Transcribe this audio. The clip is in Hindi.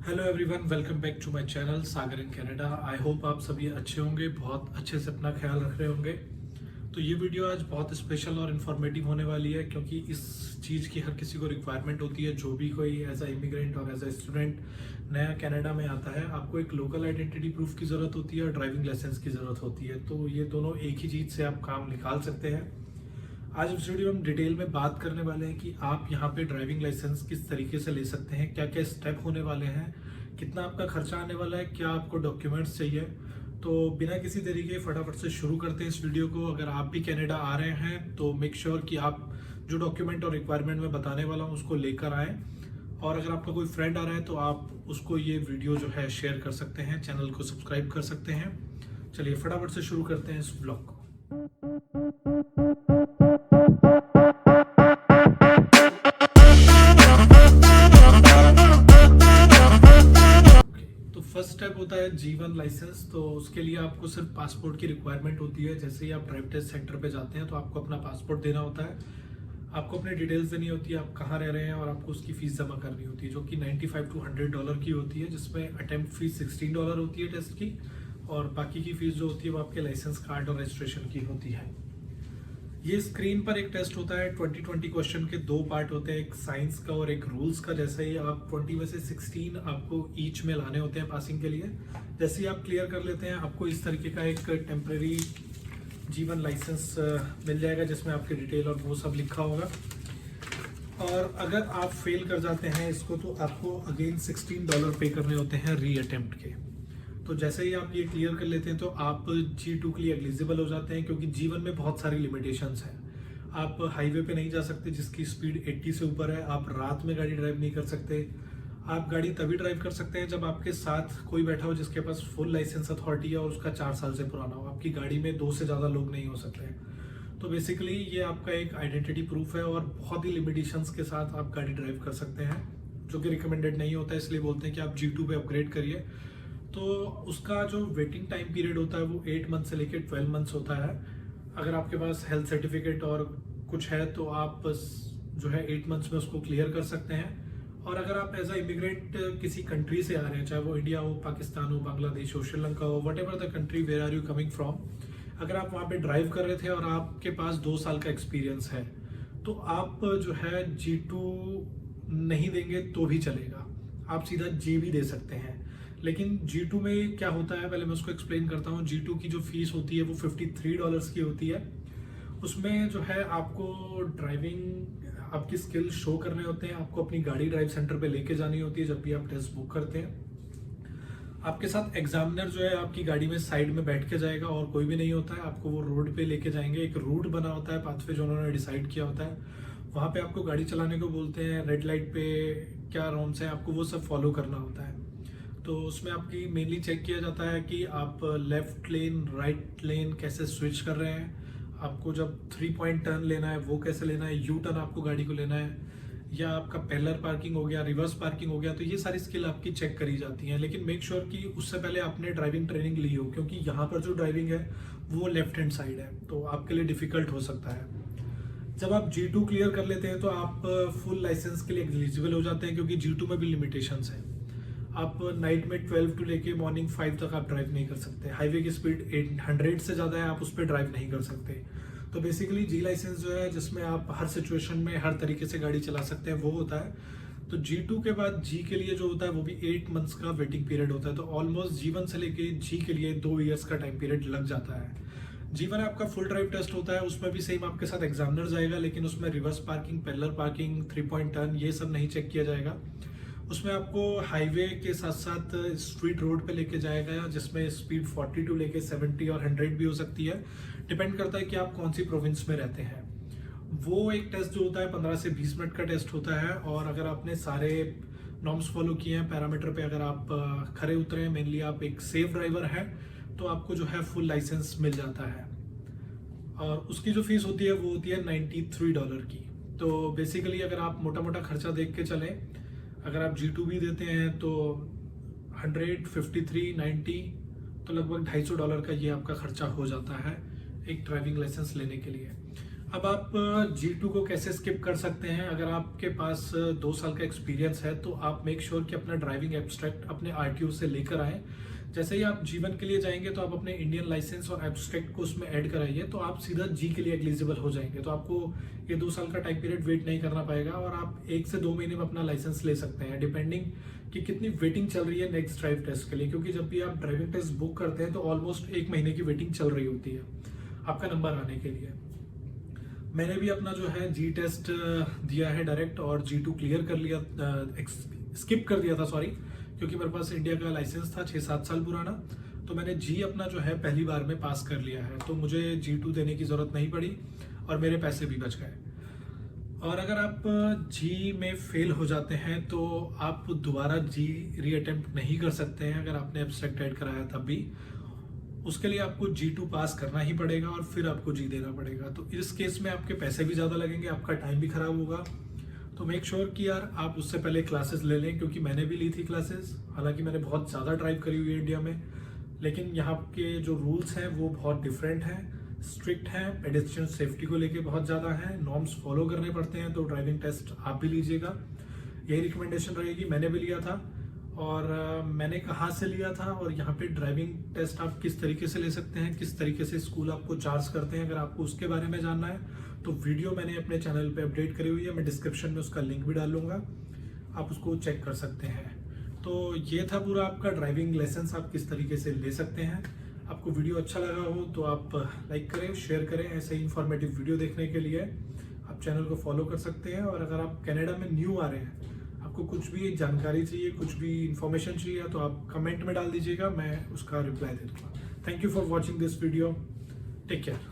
Hello everyone, welcome back to my channel Sagar in Canada. I hope आप सभी अच्छे होंगे, बहुत अच्छे से अपना ख्याल रख रहे होंगे। तो ये वीडियो आज बहुत स्पेशल और इन्फॉर्मेटिव होने वाली है क्योंकि इस चीज़ की हर किसी को रिक्वायरमेंट होती है। जो भी कोई एज अ इमिग्रेंट और एज अ स्टूडेंट नया कनाडा में आता है, आपको एक लोकल आइडेंटिटी प्रूफ की ज़रूरत होती है और ड्राइविंग लाइसेंस की ज़रूरत होती है। तो ये दोनों एक ही चीज़ से आप काम निकाल सकते हैं। आज इस वीडियो में हम डिटेल में बात करने वाले हैं कि आप यहाँ पे ड्राइविंग लाइसेंस किस तरीके से ले सकते हैं, क्या क्या स्टेप होने वाले हैं, कितना आपका खर्चा आने वाला है, क्या आपको डॉक्यूमेंट्स चाहिए। तो बिना किसी तरीके फटाफट से शुरू करते हैं इस वीडियो को। अगर आप भी कनाडा आ रहे हैं तो मेक श्योर कि आप जो डॉक्यूमेंट और रिक्वायरमेंट मैं बताने वाला हूँ उसको लेकर आएँ। और अगर आपका कोई फ्रेंड आ रहा है तो आप उसको ये वीडियो जो है शेयर कर सकते हैं, चैनल को सब्सक्राइब कर सकते हैं। चलिए फटाफट से शुरू करते हैं इस ब्लॉग को। तो फर्स्ट स्टेप होता है G1 लाइसेंस। तो उसके लिए आपको सिर्फ पासपोर्ट की रिक्वायरमेंट होती है। जैसे ही आप ड्राइव टेस्ट सेंटर पे जाते हैं तो आपको अपना पासपोर्ट देना होता है, आपको अपनी डिटेल्स देनी होती है, आप कहाँ रह रहे हैं, और आपको उसकी फीस जमा करनी होती है जो कि $95 to $100 की होती है, जिसमें अटेम्प्ट फीस $16 होती है टेस्ट की, और बाकी की फीस जो होती है वो आपके लाइसेंस कार्ड और रजिस्ट्रेशन की होती है। ये स्क्रीन पर एक टेस्ट होता है। 20 क्वेश्चन के दो पार्ट होते हैं, एक साइंस का और एक रूल्स का। जैसे ही आप 20 में से 16 आपको ईच में लाने होते हैं पासिंग के लिए। जैसे ही आप क्लियर कर लेते हैं आपको इस तरीके का एक टेम्परेरी G1 लाइसेंस मिल जाएगा जिसमें आपकी डिटेल और वो सब लिखा होगा। और अगर आप फेल कर जाते हैं इसको तो आपको अगेन $16 पे करने होते हैं री अटेम्प्ट के। तो जैसे ही आप ये क्लियर कर लेते हैं तो आप G2 के लिए एलिजिबल हो जाते हैं, क्योंकि G1 में बहुत सारी लिमिटेशंस हैं। आप हाईवे पे नहीं जा सकते जिसकी स्पीड 80 से ऊपर है, आप रात में गाड़ी ड्राइव नहीं कर सकते। आप गाड़ी तभी ड्राइव कर सकते हैं जब आपके साथ कोई बैठा हो जिसके पास फुल लाइसेंस अथॉरिटी है और उसका 4 साल से पुराना हो। आपकी गाड़ी में 2 से ज़्यादा लोग नहीं हो सकते। तो बेसिकली ये आपका एक आइडेंटिटी प्रूफ है और बहुत ही लिमिटेशंस के साथ आप गाड़ी ड्राइव कर सकते हैं, जो कि रिकमेंडेड नहीं होता है। इसलिए बोलते हैं कि आप G2 पे अपग्रेड करिए। तो उसका जो वेटिंग टाइम पीरियड होता है वो 8 मंथ से लेकर 12 मंथ्स होता है। अगर आपके पास हेल्थ सर्टिफिकेट और कुछ है तो आप जो है 8 मंथ्स में उसको क्लियर कर सकते हैं। और अगर आप एज अ इमिग्रेंट किसी कंट्री से आ रहे हैं, चाहे वो इंडिया हो, पाकिस्तान हो, बांग्लादेश हो, श्रीलंका हो, whatever the country where are you coming from, अगर आप वहाँ पे ड्राइव कर रहे थे और आपके पास 2 साल का एक्सपीरियंस है तो आप जो है G2 नहीं देंगे तो भी चलेगा, आप सीधा G भी दे सकते हैं। लेकिन G2 में क्या होता है पहले मैं उसको एक्सप्लेन करता हूँ। G2 की जो फीस होती है वो $53 की होती है। उसमें जो है आपको ड्राइविंग आपकी स्किल शो करने होते हैं, आपको अपनी गाड़ी ड्राइव सेंटर पे लेके जानी होती है जब भी आप टेस्ट बुक करते हैं। आपके साथ एग्जामिनर जो है आपकी गाड़ी में साइड में बैठ के जाएगा और कोई भी नहीं होता है, आपको वो रोड पे लेके जाएंगे। एक रूट बना होता है, पाथवे जो उन्होंने डिसाइड किया होता है, वहाँ पे आपको गाड़ी चलाने को बोलते हैं। रेड लाइट पे क्या नॉर्म्स हैं आपको वो सब फॉलो करना होता है। तो उसमें आपकी मेनली चेक किया जाता है कि आप लेफ्ट लेन राइट लेन कैसे स्विच कर रहे हैं, आपको जब 3 पॉइंट टर्न लेना है वो कैसे लेना है, यू टर्न आपको गाड़ी को लेना है, या आपका पैरेलल पार्किंग हो गया, रिवर्स पार्किंग हो गया। तो ये सारी स्किल आपकी चेक करी जाती हैं। लेकिन मेक श्योर कि उससे पहले आपने ड्राइविंग ट्रेनिंग ली हो, क्योंकि यहाँ पर जो ड्राइविंग है वो लेफ्ट हैंड साइड है तो आपके लिए डिफिकल्ट हो सकता है। जब आप G2 क्लियर कर लेते हैं तो आप फुल लाइसेंस के लिए एलिजिबल हो जाते हैं, क्योंकि G2 में भी लिमिटेशंस है। आप नाइट में 12 टू लेके मॉर्निंग 5 तक आप ड्राइव नहीं कर सकते। हाईवे की स्पीड 800 से ज़्यादा है, आप उस पर ड्राइव नहीं कर सकते। तो बेसिकली G लाइसेंस जो है जिसमें आप हर सिचुएशन में हर तरीके से गाड़ी चला सकते हैं वो होता है। तो G2 के बाद G के लिए जो होता है वो भी 8 मंथ्स का वेटिंग पीरियड होता है। तो ऑलमोस्ट G1 से लेके G के लिए 2 ईयर्स का टाइम पीरियड लग जाता है। G1 आपका फुल ड्राइव टेस्ट होता है, उसमें भी सेम आपके साथ एग्जामिनर जाएगा, लेकिन उसमें reverse parking, parallel parking, 3 point turn ये सब नहीं चेक किया जाएगा। उसमें आपको हाईवे के साथ साथ स्ट्रीट रोड पे लेके जाएगा, जिसमें स्पीड 40 टू लेके 70 और 100 भी हो सकती है। डिपेंड करता है कि आप कौन सी प्रोविंस में रहते हैं। वो एक टेस्ट जो होता है 15 से 20 मिनट का टेस्ट होता है। और अगर आपने सारे नॉर्म्स फॉलो किए हैं, पैरामीटर पे अगर आप खरे उतरे हैं, मेनली आप एक सेफ ड्राइवर हैं, तो आपको जो है फुल लाइसेंस मिल जाता है। और उसकी जो फीस होती है वो होती है $93 की। तो बेसिकली अगर आप मोटा मोटा खर्चा देख के चलें, अगर आप G2 भी देते हैं तो 100, 53, 90, तो लगभग $250 का ये आपका खर्चा हो जाता है एक ड्राइविंग लाइसेंस लेने के लिए। अब आप G2 को कैसे स्किप कर सकते हैं? अगर आपके पास 2 साल का एक्सपीरियंस है तो आप मेक श्योर कि अपना ड्राइविंग एब्स्ट्रैक्ट अपने RTO से लेकर आएँ। जैसे ही आप G1 के लिए जाएंगे तो आप अपने इंडियन लाइसेंस और एब्स्ट्रैक्ट को उसमें ऐड कराइए, तो आप सीधा G के लिए एलिजिबल हो जाएंगे। तो आपको ये 2 साल का टाइम पीरियड वेट नहीं करना पाएगा और आप 1 से 2 महीने में अपना लाइसेंस ले सकते हैं, डिपेंडिंग कि कितनी वेटिंग चल रही है नेक्स्ट ड्राइव टेस्ट के लिए। क्योंकि जब भी आप ड्राइविंग टेस्ट बुक करते हैं तो ऑलमोस्ट 1 महीने की वेटिंग चल रही होती है आपका नंबर आने के लिए। मैंने भी अपना जो है G टेस्ट दिया है डायरेक्ट और G2 क्लियर कर लिया, स्किप कर दिया था सॉरी, क्योंकि मेरे पास इंडिया का लाइसेंस था 6-7 साल पुराना। तो मैंने G अपना जो है पहली बार में पास कर लिया है, तो मुझे G2 देने की ज़रूरत नहीं पड़ी और मेरे पैसे भी बच गए। और अगर आप G में फेल हो जाते हैं तो आप दोबारा G रीअटेम्प्ट नहीं कर सकते हैं। अगर आपने एब्स्ट्रैक्ट ऐड कराया तब भी उसके लिए आपको G2 पास करना ही पड़ेगा और फिर आपको G देना पड़ेगा। तो इस केस में आपके पैसे भी ज़्यादा लगेंगे, आपका टाइम भी खराब होगा। तो मेक श्योर कि यार आप उससे पहले क्लासेस ले लें, क्योंकि मैंने भी ली थी क्लासेस। हालांकि मैंने बहुत ज़्यादा ड्राइव करी हुई है इंडिया में, लेकिन यहाँ के जो रूल्स हैं वो बहुत डिफरेंट हैं, स्ट्रिक्ट हैं, पेडेस्ट्रियन सेफ्टी को लेके बहुत ज़्यादा है, नॉर्म्स फॉलो करने पड़ते हैं। तो ड्राइविंग टेस्ट आप भी लीजिएगा, यही रिकमेंडेशन रहेगी। मैंने भी लिया था और मैंने कहाँ से लिया था और यहाँ पे ड्राइविंग टेस्ट आप किस तरीके से ले सकते हैं, किस तरीके से स्कूल आपको चार्ज करते हैं, अगर आपको उसके बारे में जानना है तो वीडियो मैंने अपने चैनल पे अपडेट करी हुई है। मैं डिस्क्रिप्शन में उसका लिंक भी डाल लूँगा, आप उसको चेक कर सकते हैं। तो ये था पूरा आपका ड्राइविंग लाइसेंस आप किस तरीके से ले सकते हैं। आपको वीडियो अच्छा लगा हो तो आप लाइक करें, शेयर करें। ऐसे ही इंफॉर्मेटिव वीडियो देखने के लिए आप चैनल को फॉलो कर सकते हैं। और अगर आप कनाडा में न्यू आ रहे हैं, आपको कुछ भी जानकारी चाहिए, कुछ भी इंफॉर्मेशन चाहिए, तो आप कमेंट में डाल दीजिएगा, मैं उसका रिप्लाई दे दूँगा। Thank you for watching this video, take care.